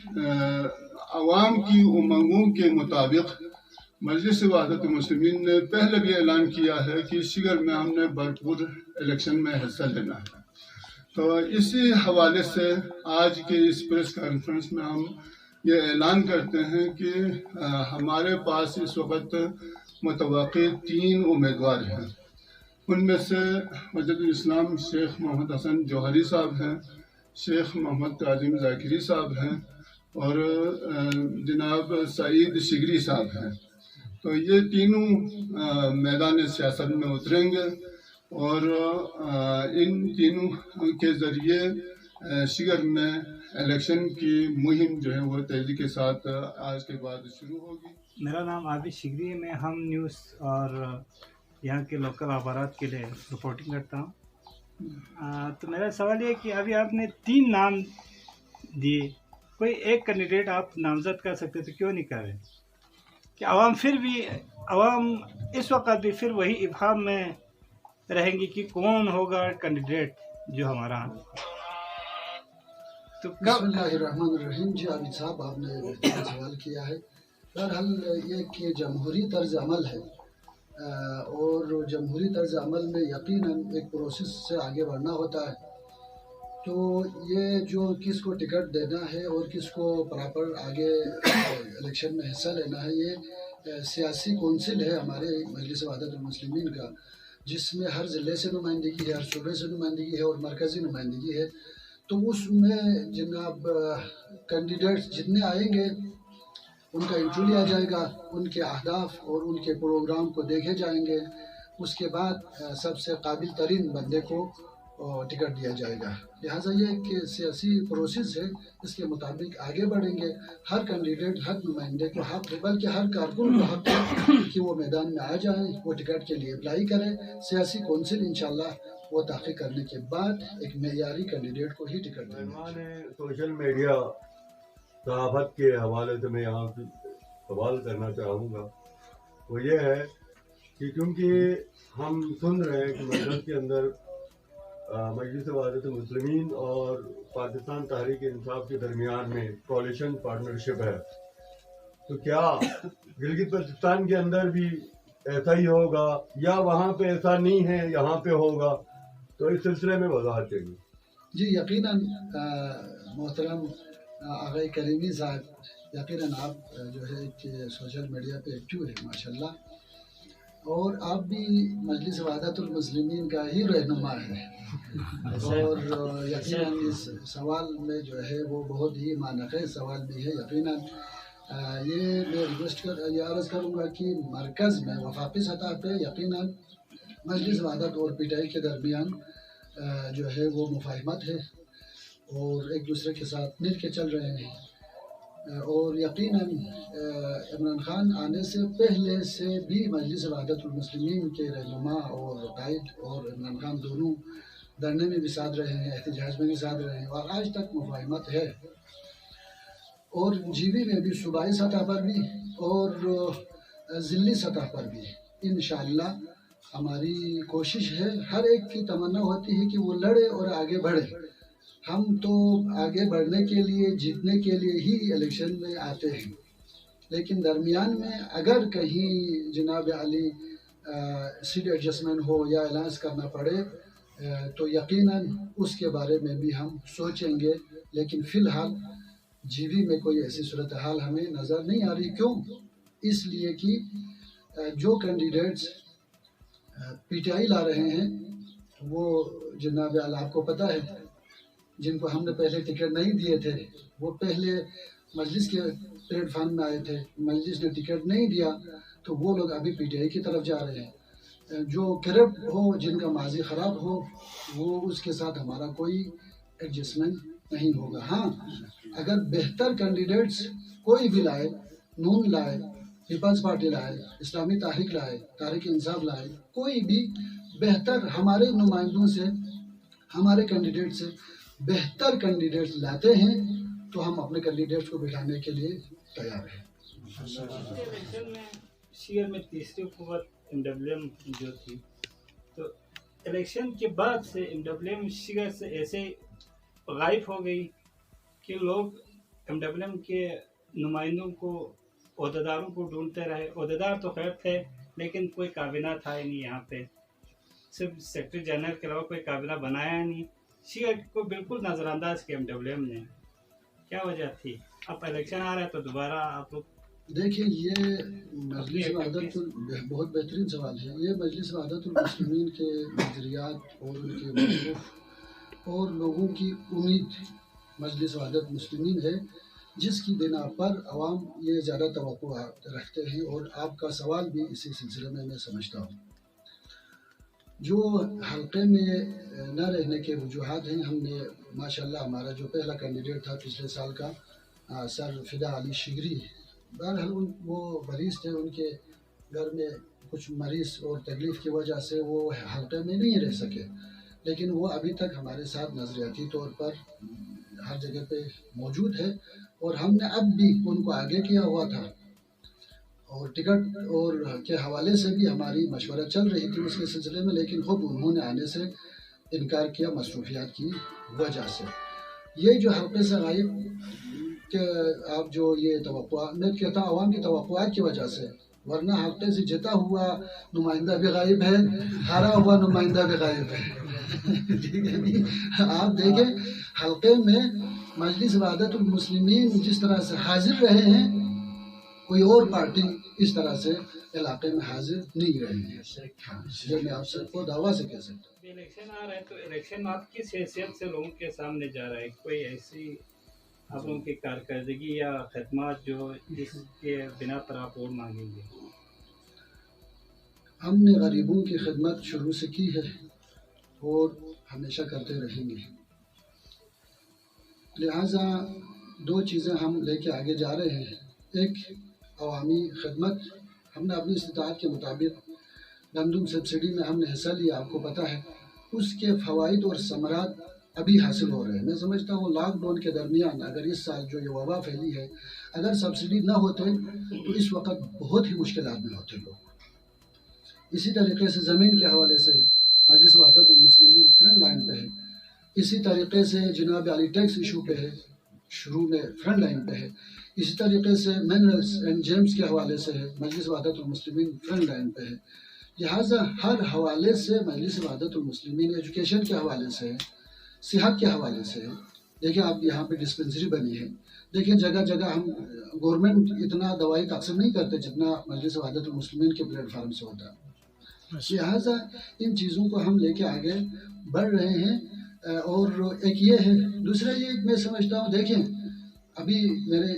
عوام کی امنگوں کے مطابق مجلس وحدت المسلمین نے پہلے بھی اعلان کیا ہے کہ شگر میں ہم نے بھرپور الیکشن میں حصہ لینا ہے. تو اسی حوالے سے آج کے اس پریس کانفرنس میں ہم یہ اعلان کرتے ہیں کہ ہمارے پاس اس وقت متوقع 3 امیدوار ہیں. ان میں سے حجت الاسلام شیخ محمد حسن جوہری صاحب ہیں, شیخ محمد کاظم ذاکری صاحب ہیں اور جناب سعید شگری صاحب ہیں. تو یہ تینوں میدان سیاست میں اتریں گے اور ان تینوں کے ذریعے شگر میں الیکشن کی مہم جو ہے وہ تیزی کے ساتھ آج کے بعد شروع ہوگی. میرا نام عابد شگری ہے. میں ہم نیوز اور یہاں کے لوکل اخبارات کے لیے رپورٹنگ کرتا ہوں. تو میرا سوال یہ ہے کہ ابھی آپ نے 3 نام دیے, کوئی ایک کینڈیڈیٹ آپ نامزد کر سکتے تو کیوں نہیں کر رہے؟ کہ عوام اس وقت بھی پھر وہی ابہام میں رہیں گی کہ کون ہوگا کینڈیڈیٹ جو ہمارا. تو بسم اللہ الرحمن الرحیم. جی عابد صاحب, آپ نے بہترین سوال کیا ہے. بہرحال یہ کہ جمہوری طرز عمل ہے اور جمہوری طرز عمل میں یقیناً ایک پروسیس سے آگے بڑھنا ہوتا ہے. تو یہ جو کس کو ٹکٹ دینا ہے اور کس کو پراپر آگے الیکشن میں حصہ لینا ہے, یہ سیاسی کونسل ہے ہمارے مجلس وحدت المسلمین کا, جس میں ہر ضلع سے نمائندگی ہے, ہر صوبے سے نمائندگی ہے اور مرکزی نمائندگی ہے. تو اس میں جناب کینڈیڈیٹس جتنے آئیں گے ان کا انٹرویو لیا جائے گا, ان کے اہداف اور ان کے پروگرام کو دیکھے جائیں گے. اس کے بعد سب سے قابل ترین بندے کو ٹکٹ دیا جائے گا. لہٰذا یہ کہ سیاسی پروسیس ہے, اس کے مطابق آگے بڑھیں گے. ہر کینڈیڈیٹ, ہر نمائندے کو حق ہے, بلکہ ہر کارکن کو حق ہے کہ وہ میدان میں آ جائیں, وہ ٹکٹ کے لیے اپلائی کریں. سیاسی کونسل انشاءاللہ وہ تحقیق کرنے کے بعد ایک معیاری کینڈیڈیٹ کو ہی ٹکٹ دیں گے. سوشل میڈیا صحافت کے حوالے سے میں یہاں سوال کرنا چاہوں گا, وہ یہ ہے کہ کیونکہ ہم سن رہے ہیں کہ مجلس کے اندر مجلس وحدت المسلمین اور پاکستان تحریک انصاف کے درمیان میں کولیشن پارٹنرشپ ہے, تو کیا گلگت بلتستان کے اندر بھی ایسا ہی ہوگا یا وہاں پہ ایسا نہیں ہے یہاں پہ ہوگا؟ تو اس سلسلے میں وضاحت چاہیے. جی یقیناً محترم آغا کریمی صاحب, یقیناً آپ جو ہے کہ سوشل میڈیا پہ ایکٹیو ہے ماشاءاللہ, اور آپ بھی مجلس وحدت المسلمین کا ہی رہنما ہے, اور یقیناً اس سوال میں جو ہے وہ بہت ہی معنی سوال بھی ہے. یقیناً یہ میں عرض کروں گا کہ مرکز میں وفاقی سطح پہ یقیناً مجلس وحدت اور پی ٹی آئی کے درمیان جو ہے وہ مفاہمت ہے اور ایک دوسرے کے ساتھ مل کے چل رہے ہیں. اور یقیناً عمران خان آنے سے پہلے سے بھی مجلس وحدت المسلمین کے رہنما اور قائد اور عمران خان دونوں دھرنے میں بھی ساتھ رہے ہیں, احتجاج میں بھی ساتھ رہے ہیں, اور آج تک مفاہمت ہے. اور جی بی میں بھی صوبائی سطح پر بھی اور ضلعی سطح پر بھی انشاءاللہ ہماری کوشش ہے. ہر ایک کی تمنا ہوتی ہے کہ وہ لڑے اور آگے بڑھے. ہم تو آگے بڑھنے کے لیے, جیتنے کے لیے ہی الیکشن میں آتے ہیں, لیکن درمیان میں اگر کہیں جناب علی سیٹ ایڈجسٹمنٹ ہو یا اعلان کرنا پڑے تو یقیناً اس کے بارے میں بھی ہم سوچیں گے. لیکن فی الحال جی بی میں کوئی ایسی صورتحال ہمیں نظر نہیں آ رہی. کیوں؟ اس لیے کہ جو کینڈیڈیٹس پی ٹی آئی لا رہے ہیں وہ جناب آپ کو پتہ ہے, جن کو ہم نے پہلے ٹکٹ نہیں دیے تھے وہ پہلے مجلس کے پلیٹ فارم میں آئے تھے, مجلس نے ٹکٹ نہیں دیا تو وہ لوگ ابھی پی ٹی آئی کی طرف جا رہے ہیں. جو کرپٹ ہو, جن کا ماضی خراب ہو, وہ اس کے ساتھ ہمارا کوئی ایڈجسٹمنٹ نہیں ہوگا. ہاں اگر بہتر کینڈیڈیٹس کوئی بھی لائے, نون لائے, پیپلز پارٹی لائے, اسلامی تحریک لائے, تحریک انصاف لائے, کوئی بھی بہتر ہمارے نمائندوں سے, ہمارے کینڈیڈیٹ سے بہتر کینڈیڈیٹس لاتے ہیں تو ہم اپنے کینڈیڈیٹس کو بٹھانے کے لیے تیار ہیں. الیکشن میں شیئر میں تیسری قوت ایم ڈبلیو ایم جو تھی, تو الیکشن کے بعد سے ایم ڈبلیو ایم شیئر سے ایسے غائب ہو گئی کہ لوگ MWM के नुमाइंदों को, अहदेदारों को ढूंढते रहे। अहदेदार तो खैर थे, लेकिन कोई काबिना था ही नहीं यहाँ पे। सिर्फ सेक्रेटरी जनरल के अलावा कोई काबिना बनाया नहीं। शिया को बिल्कुल नज़रअंदाज किया MWM ने। क्या वजह थी? अब इलेक्शन आ रहा है तो दोबारा आप लोग देखिए, ये मजलिस वहदत, बहुत बेहतरीन सवाल है। ये मजलिस वहदतुल मुस्लिमीन के नज़रियात और उनके मौक़िफ़ और लोगों की उम्मीद मजलिस वहदत मुस्लिमीन है, जिसकी बिना पर अवाम ये ज़्यादा तवक्को रखते हैं। और आपका सवाल भी इसी सिलसिले में मैं समझता हूँ। जो हल्के में न रहने के वजूहात हैं, हमने माशाल्लाह हमारा जो पहला कैंडिडेट था पिछले साल का सर फिदा अली शिगरी, बहरहाल वो मरीज़ थे, उनके घर में कुछ मरीज़ और तकलीफ़ की वजह से वो हल्के में नहीं रह सके, लेकिन वो अभी तक हमारे साथ नज़रियाती तौर पर हर जगह पे मौजूद है। और हमने अब भी उनको आगे किया हुआ था, और टिकट और के हवाले से भी हमारी मशवरा चल रही थी उसके सिलसिले में, लेकिन खुद उन्होंने आने से इनकार किया मसरूफियात की वजह से। ये जो हल्के से गायब के आप जो ये तवक्कुआ, मैं कहता हूँ आवाम की तवक्कुआत की वजह से, वरना हल्के से जीता हुआ नुमाइंदा भी गायब है, हारा हुआ नुमाइंदा भी गायब है। ठीक है नहीं? आप देखें हल्के में मजलिस वहदतुल मुस्लिमीन जिस तरह से हाजिर रहे हैं, कोई और पार्टी इस तरह से इलाके में हाजिर नहीं रही है। ये मैं आप सबको दावा से कह सकता हूँ। इलेक्शन आ रहा है तो इलेक्शन आप किस हैसियत से लोगों के सामने जा रहा है? कोई ऐसी आप लोगों की कारकर्दगी या खदमात जो जिसके बिना पर आप वोट मांगेंगे? हमने गरीबों की खिदमत शुरू से की है और हमेशा करते रहेंगे। लिहाजा दो चीज़ें हम लेके आगे जा रहे हैं। एक, अवामी खिदमत। हमने अपनी इस्तिताअत के मुताबिक गंदम सब्सिडी में हमने हिस्सा लिया, आपको पता है। उसके फ़वाइद और समरात अभी हासिल हो रहे हैं। मैं समझता हूँ लॉकडाउन के दरमियान अगर इस साल जो ये वबा फैली है, अगर सब्सिडी न होते तो इस वक्त बहुत ही मुश्किलात में होते लोग। इसी तरीके से ज़मीन के हवाले से मजलिस वहदतुल मुस्लिमीन फ्रंट लाइन पे है। इसी तरीके से जनाब अली टैक्स इशू पे है, शुरू में फ्रंट लाइन पे है। इसी तरीके से मिनरल्स एंड जेम्स के हवाले से है, मजलिस वहदतुल मुस्लिमीन फ्रंट लाइन पे है। लिहाजा हर हवाले से मजलिस वहदतुल मुस्लिमीन, एजुकेशन के हवाले से है, सेहत के हवाले से है। देखिए आप यहाँ पे डिस्पेंसरी बनी है, देखिए जगह जगह हम गवर्नमेंट इतना दवाई तकसीम नहीं करते जितना मजलिस वहदतुल मुस्लिमीन के प्लेटफार्म से होता है। लिहाजा इन चीज़ों को हम लेके आगे बढ़ रहे हैं। और एक ये है, दूसरा ये मैं समझता हूँ, देखें अभी मेरे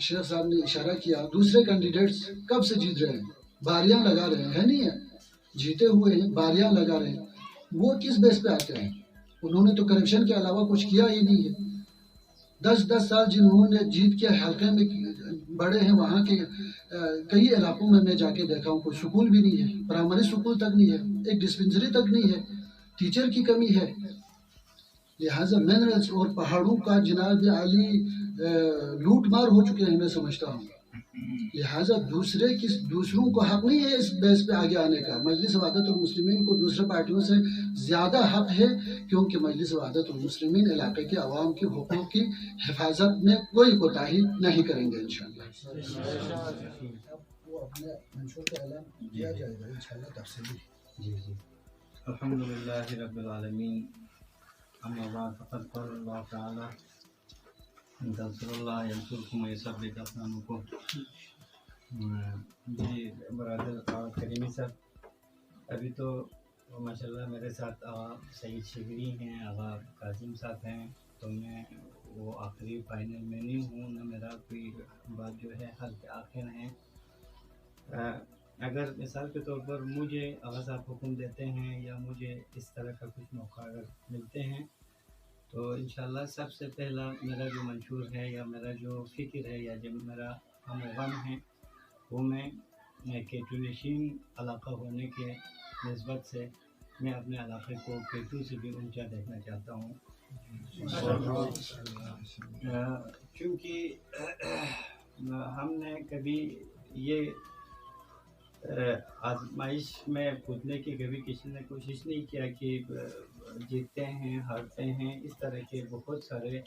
शेख साहब ने इशारा किया, दूसरे कैंडिडेट्स कब से जीत रहे हैं, बारियां लगा रहे हैं, है नहीं है, जीते हुए हैं, बारियां लगा रहे हैं। वो किस बेस पे आते हैं? उन्होंने तो करप्शन के अलावा कुछ किया ही नहीं है। 10-10 साल जिन्होंने जीत के हल्के में बड़े हैं, वहाँ के कई इलाकों में मैं जाके देखा हूँ, कोई स्कूल भी नहीं है, प्राइमरी स्कूल तक नहीं है, एक डिस्पेंसरी तक नहीं है, टीचर की कमी है। लिहाजा मिनरल्स और पहाड़ों का जनाब अली लूट मार हो चुके हैं, मैं समझता हूँ। लिहाजा दूसरों को हक नहीं है इस बेस पे आगे आने का। मजलिस वहदतुल मुस्लिमीन को दूसरे पार्टियों से ज़्यादा हक है, क्योंकि मजलिस वहदतुल मुस्लिमीन इलाके के अवाम के हुकूक की हिफाजत में कोई कोताही नहीं करेंगे इंशाअल्लाह। वो अपने मंशूर का ऐलान किया जाएगा इंशाअल्लाह तफसीली। जी जी, अल्हम्दुलिल्लाह रब्बिल आलमीन। अम्मा बाद फ़क़द क़ाल अल्लाह तआला इन तंसुरुल्लाह यंसुरकुम वयसब्बित अक़दामकुम। जी बरादर करीमी साहब, अभी तो माशाल्लाह मेरे साथ सईद शिगरी हैं, आगा कासिम साहब हैं, तो मैं वो आखिरी फाइनल में नहीं हूँ, न मेरा कोई बात जो है हल के आखिर है। अगर मिसाल के तौर पर मुझे आगा साहब हुक्म देते हैं या मुझे इस तरह का कुछ मौका अगर मिलते हैं, तो इंशाल्लाह सबसे पहला मेरा जो मंशूर है या मेरा जो फ़िक्र है या जो मेरा हम गम है, वो मैं केटू नशीन इलाका होने के निस्बत से मैं अपने इलाके को केटू से भी ऊंचा देखना चाहता हूँ। क्योंकि हमने कभी ये आजमाइश में कूदने की कभी किसी ने कोशिश नहीं किया कि जीतते हैं हारते हैं, इस तरह के बहुत सारे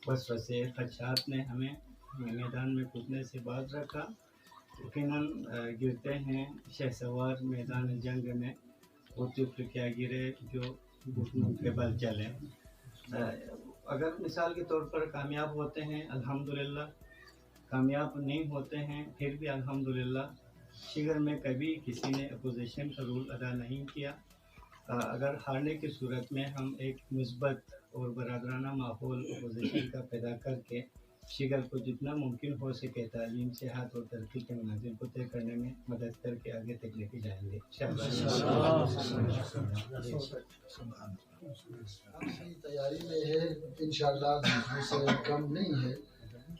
बस वैसे खदशात ने हमें मैदान में कूदने से बात रखा। यकीनन गिरते हैं शहसवार मैदान जंग में, वो चुप क्या गिरे जो घुटनों के बल चले। अगर मिसाल के तौर पर कामयाब होते हैं अल्हम्दुलिल्लाह, कामयाब नहीं होते हैं फिर भी अल्हम्दुलिल्लाह। शिगर में कभी किसी ने अपोजिशन का रोल अदा नहीं किया। अगर हारने की सूरत में हम एक मुस्बत और बरादराना माहौल अपोजिशन का पैदा करके शिगर को जितना मुमकिन हो सके तालीम, सेहत और तरक्की के मनाजिल को तय करने में मदद करके आगे तक लेके जाएंगे। अपनी तैयारी में है इंशाअल्लाह, से कम नहीं है।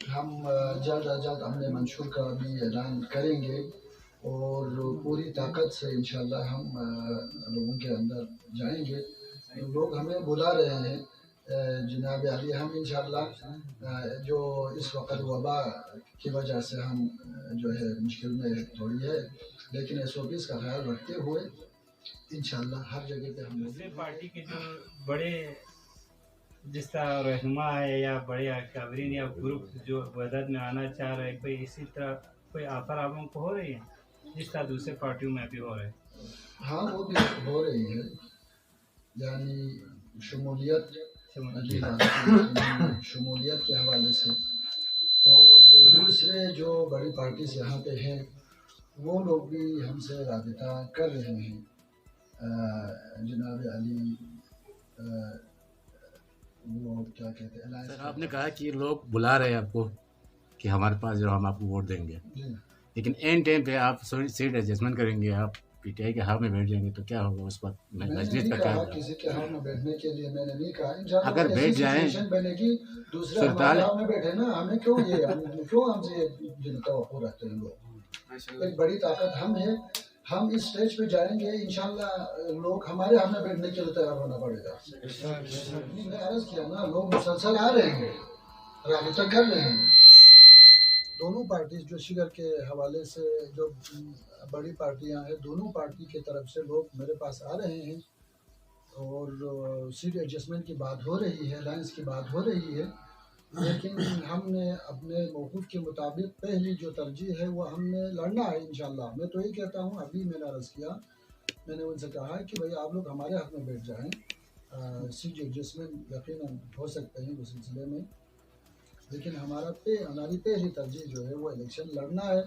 हम जल्द अज जल्द हमने मंशूर का भी ऐलान करेंगे और पूरी ताकत से इंशाअल्लाह हम लोगों के अंदर जाएंगे। लोग हमें बुला रहे हैं जनाब अली, हम इंशाअल्लाह जो इस वक्त वबा की वजह से हम जो है मुश्किल में थोड़ी है, लेकिन SOPs का ख्याल रखते हुए इंशाअल्लाह हर जगह पे हम दूसरे पार्टी के जो बड़े जिस तरह रहनुमा है या बड़े काबरीन या ग्रुप जो वदद में आना चाह रहे, कोई इसी तरह कोई ऑफर आप लोगों को हो रही है जिस तरह दूसरे पार्टियों में भी हो रहे हैं? हाँ, वो भी हो रही है, यानी शमूलियत के हवाले से। और दूसरे जो बड़ी पार्टीज यहाँ पे हैं वो लोग भी हमसे राबिता कर रहे हैं। जनाब अली वो क्या कहते हैं, सर आपने कहा कि लोग बुला रहे हैं आपको कि हमारे पास जो हम आपको वोट देंगे, लेकिन एंड टाइम पे आप सीट एडजस्टमेंट करेंगे, आप PTI के हाथ में बैठ जाएंगे तो क्या होगा उस वक्त? मजलिस का क्या होगा? किसी के हाथ में बैठने के लिए मैंने नहीं कहा। अगर बैठ जाए बनेगी दूसरे हमारे हाथ में बैठे ना, हमें क्यों हमसे जिनका वक़्त रखते हैं लोग। एक बड़ी ताकत हम है, हम इस स्टेज पे जाएंगे इंशाल्लाह, लोग हमारे हाथ में बैठने के लिए तैयार होना पड़ेगा। मैंने अर्ज किया ना, लोग मुसलसल आ रहे हैं, राबिता कर रहे हैं। दोनों पार्टीज जो शिगर के हवाले से जो बड़ी पार्टियां हैं, दोनों पार्टी के तरफ से लोग मेरे पास आ रहे हैं और सीट एडजस्टमेंट की बात हो रही है, अलायंस की बात हो रही है। लेकिन हमने अपने मौक़िफ़ के मुताबिक पहली जो तरजीह है वो हमने लड़ना है इंशाअल्लाह। मैं तो यही कहता हूँ, अभी मैंने अर्ज़ किया, मैंने उनसे कहा कि भाई आप लोग हमारे हक़ में बैठ जाएँ। सीट एडजस्टमेंट यकीनन हो सकते हैं उस सिलसिले में, लेकिन हमारी पहली तरजीह जो है वो इलेक्शन लड़ना है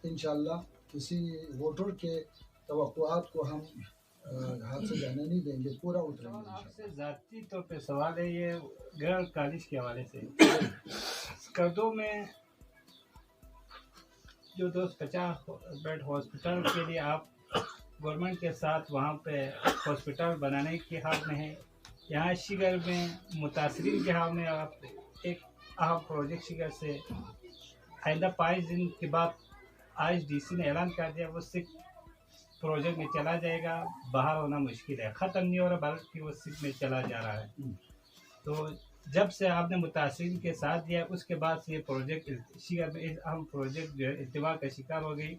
इंशाअल्लाह। किसी वोटर के तवक्कुआत को हम हाथ से जाने नहीं देंगे, पूरा उतरेंगे। आपसे ज़ाती तौर पे सवाल है ये गर्ल कॉलेज के हवाले से। कर्दो में जो 250 बेड हॉस्पिटल के लिए आप गवर्नमेंट के साथ वहाँ पे हॉस्पिटल बनाने के हाल में है, यहाँ शिगर में मुतासरीन के हाल में आप एक अहम प्रोजेक्ट शिगर से आइंदा 5 दिन के बाद आज DC ने ऐलान कर दिया वो सिख प्रोजेक्ट में चला जाएगा। बाहर होना मुश्किल है, ख़त्म नहीं हो रहा बल्कि वो सिख में चला जा रहा है। तो जब से आपने मुतासरीन के साथ दिया उसके बाद से ये प्रोजेक्ट शिगर में अहम प्रोजेक्ट जो है इल्तिवा का शिकार हो गई,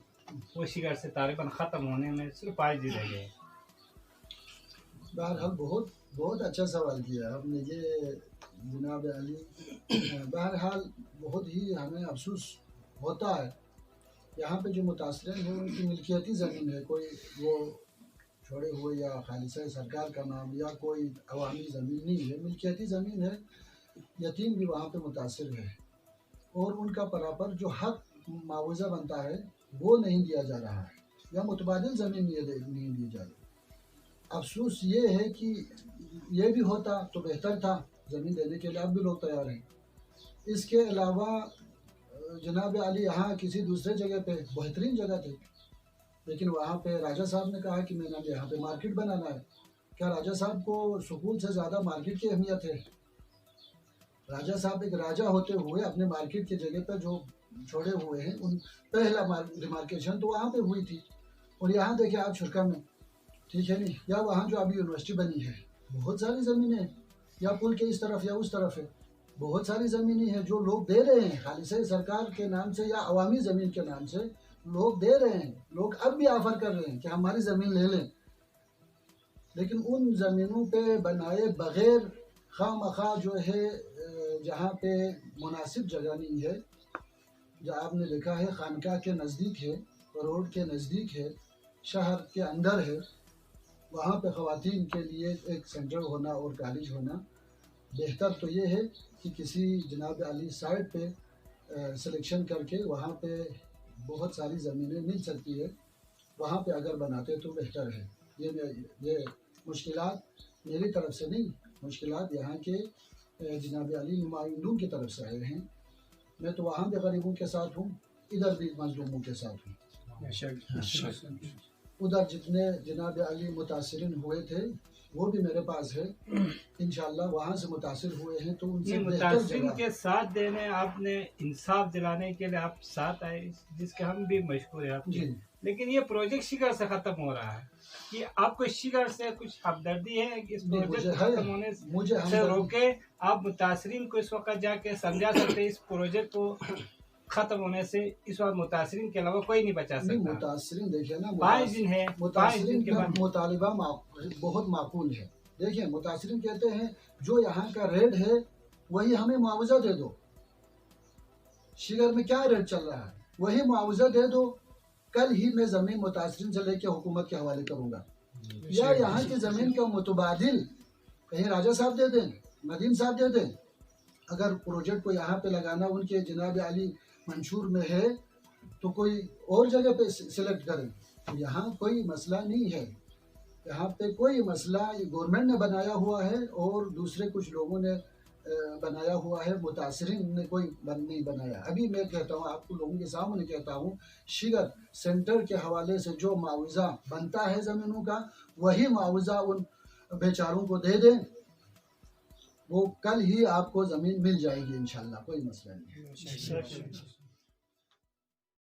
वो शिगर से तकरीबन ख़त्म होने में सिर्फ 5 दिन रह गए। बहरहाल बहुत अच्छा सवाल किया आपने ये जनाब अली। बहरहाल बहुत ही हमें अफसोस होता है, यहाँ पे जो मुतासरीन हैं उनकी मिल्कियती ज़मीन है, कोई वो छोड़े हुए या खालिसा सरकार का नाम या कोई अवामी ज़मीन नहीं है, मिल्कियती ज़मीन है। यतीम भी वहाँ पे मुतासर है और उनका बराबर जो हक मुआवजा बनता है वो नहीं दिया जा रहा है, या मुतबादिल ज़मीन नहीं दी जा रही। अफसोस ये है कि ये भी होता तो बेहतर था, ज़मीन देने के लिए अब भी लोग तैयार हैं। इसके अलावा जनाब अली यहाँ किसी दूसरे जगह पे बेहतरीन जगह थी, लेकिन वहाँ पे राजा साहब ने कहा कि मैंने यहाँ पे मार्केट बनाना है। क्या राजा साहब को सुकून से ज़्यादा मार्केट की अहमियत है? राजा साहब एक राजा होते हुए अपने मार्केट की जगह पर जो छोड़े हुए हैं, उन पहला डिमार्केशन तो वहाँ पे हुई थी। और यहाँ देखिए आप शुरका में, ठीक है नहीं, या वहाँ जो अभी यूनिवर्सिटी बनी है, बहुत सारी ज़मीनें, या पुल के इस तरफ या उस तरफ है, बहुत सारी ज़मीनें हैं जो लोग दे रहे हैं खालिसा सरकार के नाम से या अवामी ज़मीन के नाम से लोग दे रहे हैं। लोग अब भी ऑफ़र कर रहे हैं कि हमारी ज़मीन ले लें, लेकिन उन ज़मीनों पे बनाए बग़ैर खामखा जो है जहाँ पे मुनासिब जगह नहीं है, जो आपने देखा है खानका के नज़दीक है, रोड के नज़दीक है, शहर के अंदर है, वहाँ पे ख़वातीन के लिए एक सेंटर होना और कॉलेज होना बेहतर तो ये है कि किसी जनाब अली साइड पे सिलेक्शन करके वहाँ पे बहुत सारी ज़मीनें मिल सकती है, वहाँ पे अगर बनाते तो बेहतर है। ये मुश्किलात मेरी तरफ से नहीं, मुश्किलात यहाँ के जनाब अली नुमाइंदों की तरफ से आए हैं। मैं तो वहाँ भी गरीबों के साथ हूँ, इधर भी मजलूमों के साथ हूँ। उधर जितने जनाब अली मुतासिरीन हुए थे वो भी मेरे पास है, इंशाल्लाह वहाँ से मुतासिर हुए हैं तो उनसे बेहतर मुतासिरीन जगह। के साथ देने आपने इंसाफ दिलाने के लिए आप साथ आए, जिसके हम भी मशहूर हैं आपके। जी लेकिन ये प्रोजेक्ट शिगर से खत्म हो रहा है कि आपको शिगर से कुछ हमदर्दी है कि इस मुझे प्रोजेक्ट है, खत्म होने मुझे से हमदर्दी- रोके आप मुतासरीन को इस वक्त जाके समझा सकते हैं इस प्रोजेक्ट को खत्म होने से इस वक्त मुतासरीन के अलावा कोई नहीं बचा नहीं, सकता। मुतासरीन देखिए ना, 5 दिन है, 5 मुतासरीन दिन के का बाद मुतालिबा बहुत माकूल है। देखिए मुतासरीन कहते हैं जो यहाँ का रेट है वही हमें मुआवजा दे दो। शिगर में क्या रेट चल रहा है वही मुआवजा दे दो। कल ही मैं ज़मीन मुतासरीन से लेके हुकूमत के हवाले करूँगा, या यहाँ की ज़मीन का मुतबादिल कहीं राजा साहब दे दें, नदीम साहब दे दें। अगर प्रोजेक्ट को यहाँ पे लगाना उनके जनाब अली मंशूर में है तो कोई और जगह पे सिलेक्ट करें। तो यहाँ कोई मसला नहीं है, यहाँ पे कोई मसला गवर्नमेंट ने बनाया हुआ है और दूसरे कुछ लोगों ने बनाया हुआ है, मुतासरीन ने कोई नहीं बनाया। अभी मैं कहता हूँ आपको लोगों के सामने कहता हूँ, शिगर सेंटर के हवाले से जो मुआवजा बनता है ज़मीनों का वही मुआवजा उन बेचारों को दे दें, वो कल ही आपको ज़मीन मिल जाएगी इंशाल्लाह, कोई मसला नहीं है।